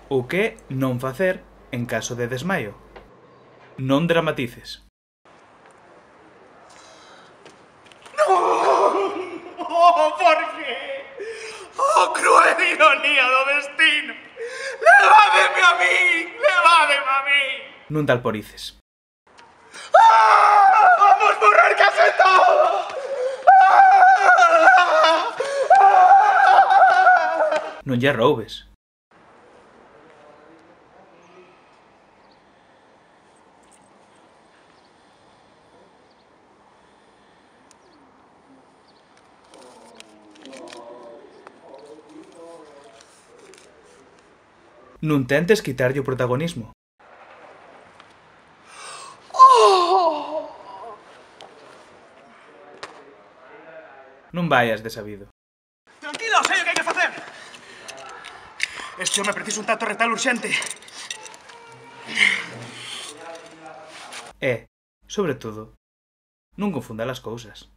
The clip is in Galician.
O que non facer en caso de desmaio. Non dramatices. Oh, por qué? Oh, cruel ironía do destino. Levádeme a mí, levádeme a mí. Non te alporices. Vamos morrer case todos. Non lle roubes. Non tentes quitarlle o protagonismo. Non vaias desabido. Tranquilo, sei o que hai que facer. Este home precisa un trato retal urxente. E, sobre todo, non confunda as cousas.